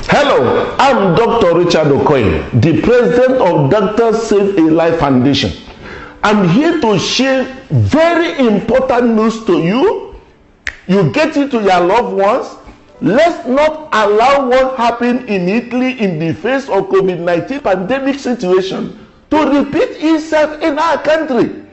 Hello, I'm Dr. Richard Okoye, the president of Doctors Save a Life Foundation. I'm here to share very important news to you. You get it to your loved ones. Let's not allow what happened in Italy in the face of COVID-19 pandemic situation to repeat itself in our country.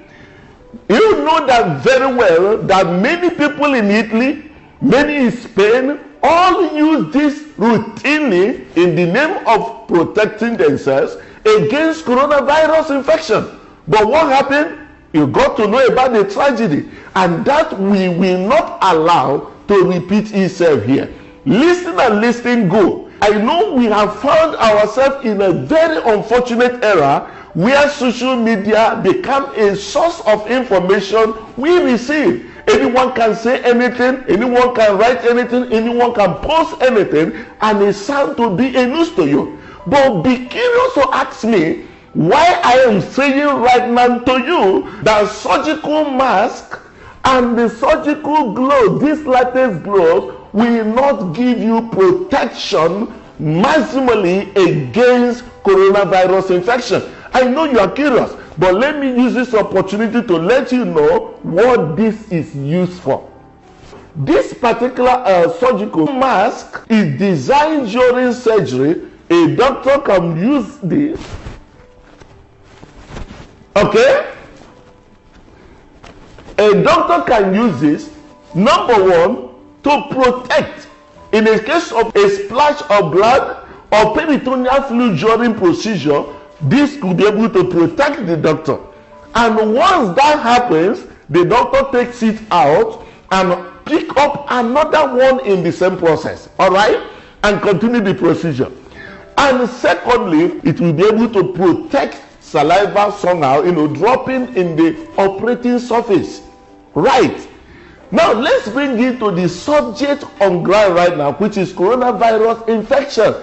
You know that very well that many people in Italy, many in Spain, all use this routinely in the name of protecting themselves against coronavirus infection. But what happened? You got to know about the tragedy, and that we will not allow to repeat itself here. Listen and listen good. I know we have found ourselves in a very unfortunate era where social media become a source of information we receive. Anyone can say anything, anyone can write anything, anyone can post anything, and it sounds to be a news to you. But be curious to ask me why I am saying right now to you that surgical mask and the surgical gloves, these latest gloves, will not give you protection maximally against coronavirus infection. I know you are curious, but let me use this opportunity to let you know what this is used for. This particular surgical mask is designed during surgery. A doctor can use this. Okay? A doctor can use this, number one, to protect in a case of a splash of blood or peritoneal fluid during procedure. This could be able to protect the doctor, and once that happens, the doctor takes it out and pick up another one in the same process, all right, and continue the procedure. And secondly, it will be able to protect saliva somehow, dropping in the operating surface. Right. Now let's bring it to the subject on ground right now, which is coronavirus infection.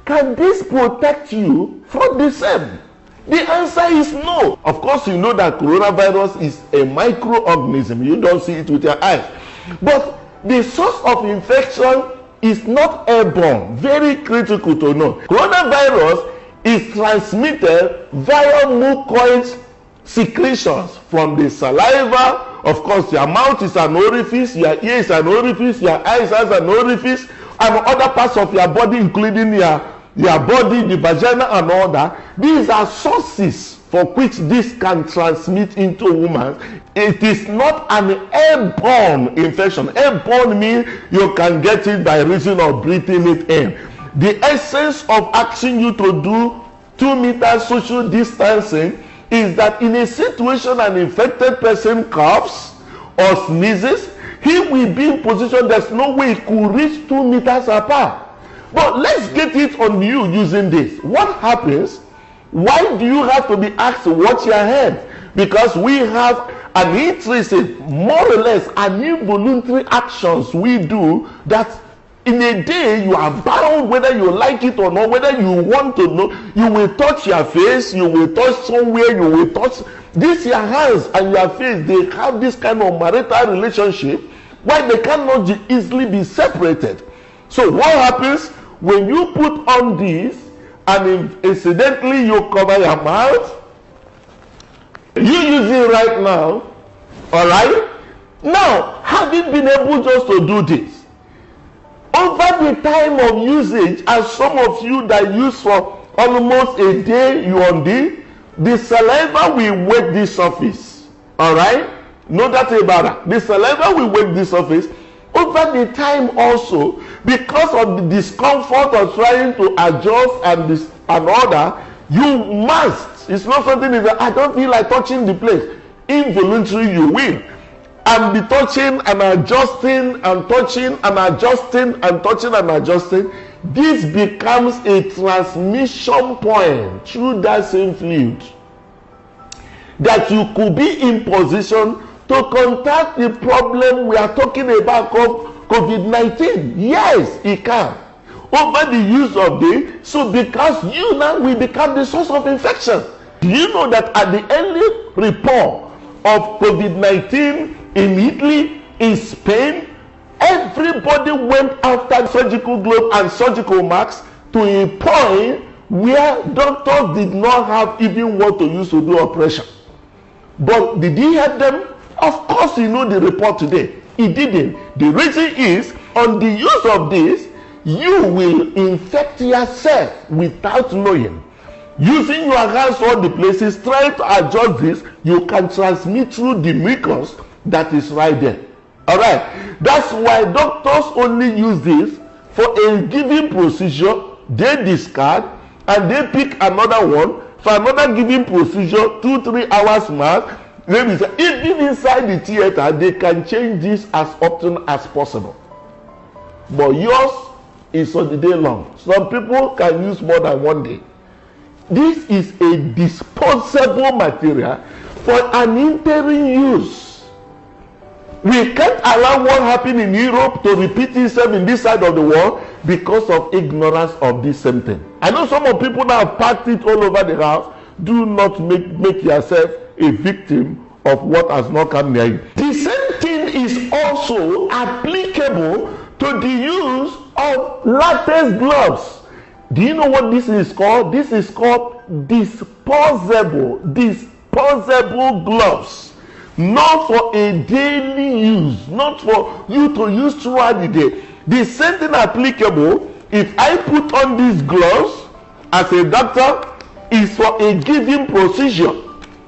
Can this protect you from the same? The answer is no. Of course, you know that coronavirus is a microorganism. You don't see it with your eyes. But the source of infection is not airborne. Very critical to know. Coronavirus is transmitted via mucoid secretions from the saliva. Of course, your mouth is an orifice, your ear is an orifice, your eyes has an orifice, and other parts of your body, including your body, the vagina, and all that. These are sources for which this can transmit into a woman. It is not an airborne infection. Airborne means you can get it by reason of breathing it in. The essence of asking you to do 2 meters social distancing is that in a situation an infected person coughs or sneezes, he will be in position there's no way he could reach 2 meters apart. But let's get it on you using this. What happens? Why do you have to be asked to watch your head? Because we have an intrinsic, more or less, an involuntary actions we do that in a day you are bound, whether you like it or not, whether you want to know. You will touch your face, you will touch somewhere, you will touch this. Your hands and your face, they have this kind of marital relationship why they cannot easily be separated. So what happens when you put on this and incidentally you cover your mouth? You use it right now, all right? Now, having been able just to do this over the time of usage, as some of you that use for almost a day, you on the saliva will wet the surface, all right? Know that about that. The saliva will wet the surface. Over the time also, because of the discomfort of trying to adjust and all that, you must. It's not something that I don't feel like touching the place. Involuntarily you will. And be touching and adjusting and touching and adjusting and touching and adjusting. This becomes a transmission point through that same fluid that you could be in position to contact the problem we are talking about called COVID-19. Yes, it can. Over the use of this, so because you now will become the source of infection. Do you know that at the early report of COVID-19 in Italy, in Spain, everybody went after surgical glove and surgical masks to a point where doctors did not have even what to use to do operation. But did he help them? Of course, you know the report today. He didn't. The reason is, on the use of this, you will infect yourself without knowing. Using your hands all the places, trying to adjust this, you can transmit through the mucus that is right there. All right. That's why doctors only use this for a given procedure. They discard and they pick another one for another given procedure, 2-3 hours max. Even inside the theater, they can change this as often as possible. But yours is on the day long. Some people can use more than one day. This is a disposable material for an interim use. We can't allow what happened in Europe to repeat itself in this side of the world because of ignorance of this same thing. I know some of people now have packed it all over the house. Do not make yourself a victim of what has not come near you. The same thing is also applicable to the use of latex gloves. Do you know what this is called? This is called disposable gloves. Not for a daily use, not for you to use throughout the day. The same thing applicable if I put on these gloves as a doctor is for a given procedure,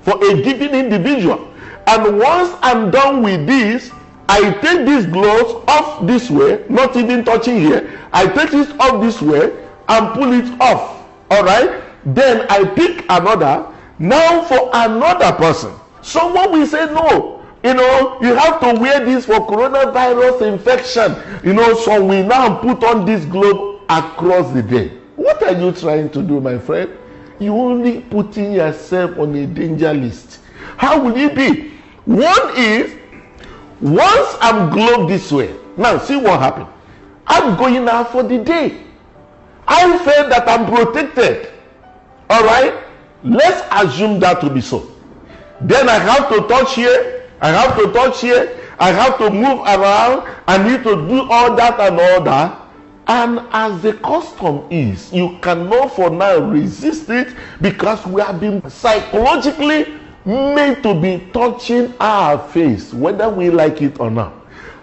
for a given individual. And once I'm done with this, I take these gloves off this way, not even touching here. I take this off this way and pull it off. All right? Then I pick another, now for another person. Someone will say, no, you have to wear this for coronavirus infection. So we now put on this glove across the day. What are you trying to do, my friend? You only putting yourself on a danger list. How will it be? One is, once I'm gloved this way, now see what happened. I'm going out for the day. I feel that I'm protected. All right? Let's assume that to be so. Then I have to touch here, I have to touch here, I have to move around, I need to do all that and all that. And as the custom is, you cannot for now resist it because we have been psychologically made to be touching our face, whether we like it or not.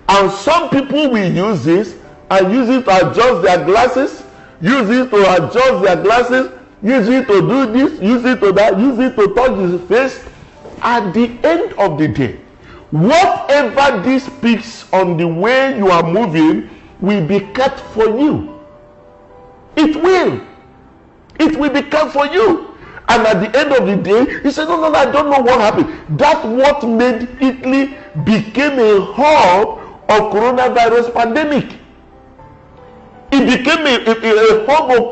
And some people will use this and use it to adjust their glasses, use it to adjust their glasses, use it to do this, use it to that, use it to touch his face. At the end of the day, whatever this speaks on the way you are moving will be kept for you. It will. It will be kept for you. And at the end of the day, you say, no, I don't know what happened. That's what made Italy became a hub of coronavirus pandemic. It became a hub of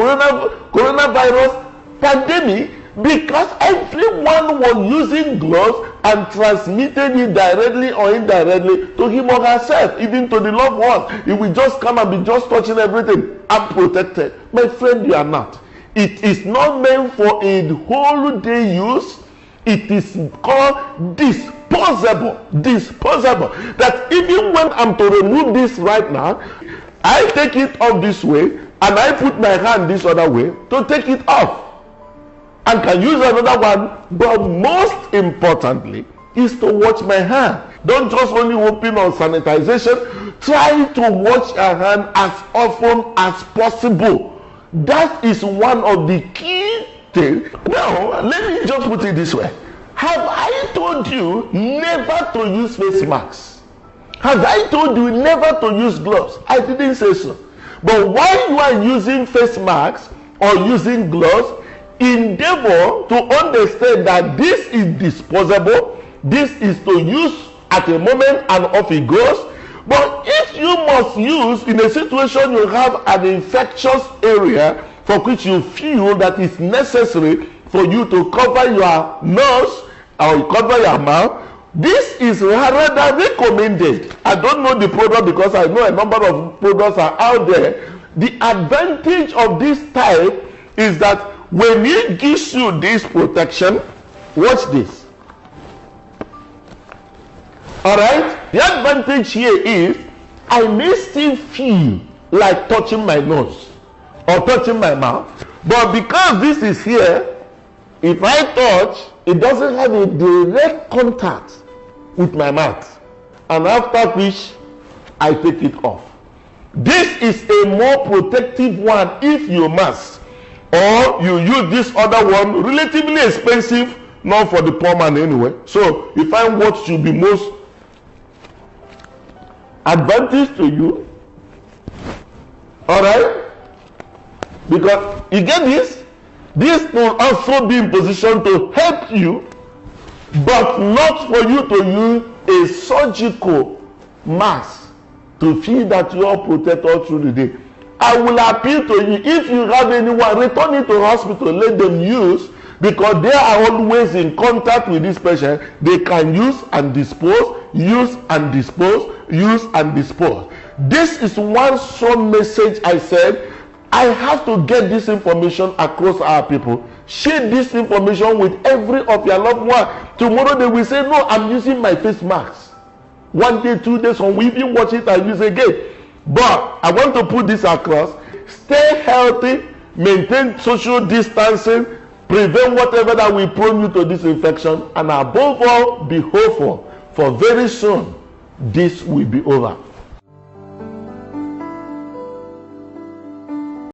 coronavirus pandemic because everyone was using gloves and transmitted it directly or indirectly to him or herself, even to the loved one. It will just come and be just touching everything. I'm protected. My friend, you are not. It is not meant for a whole day use. It is called disposable. Disposable. That even when I'm to remove this right now, I take it off this way and I put my hand this other way to take it off. And can use another one, but most importantly is to watch my hand. Don't just only open on sanitization. Try to wash your hand as often as possible. That is one of the key things. Now, let me just put it this way. Have I told you never to use face masks? Have I told you never to use gloves? I didn't say so. But while you are using face masks or using gloves, endeavor to understand that this is disposable, this is to use at a moment and off it goes. But if you must use in a situation you have an infectious area for which you feel that it's necessary for you to cover your nose or cover your mouth, this is rather recommended. I don't know the product because I know a number of products are out there. The advantage of this type is that when it gives you this protection, watch this. Alright? The advantage here is I may still feel like touching my nose or touching my mouth. But because this is here, if I touch, it doesn't have a direct contact with my mouth. And after which, I take it off. This is a more protective one if you must. Or you use this other one, relatively expensive, not for the poor man anyway. So you find what should be most advantage to you. Alright? Because you get this? This will also be in position to help you, but not for you to use a surgical mask to feel that you are protected through the day. I will appeal to you, if you have anyone, return it to hospital, let them use, because they are always in contact with this patient. They can use and dispose, use and dispose, use and dispose. This is one strong message I said, I have to get this information across our people. Share this information with every of your loved one. Tomorrow they will say, no, I'm using my face mask. 1 day, 2 days, when we even watch it, I use again. But I want to put this across. Stay healthy, maintain social distancing, prevent whatever that will prone you to this infection, and above all, be hopeful, for very soon this will be over.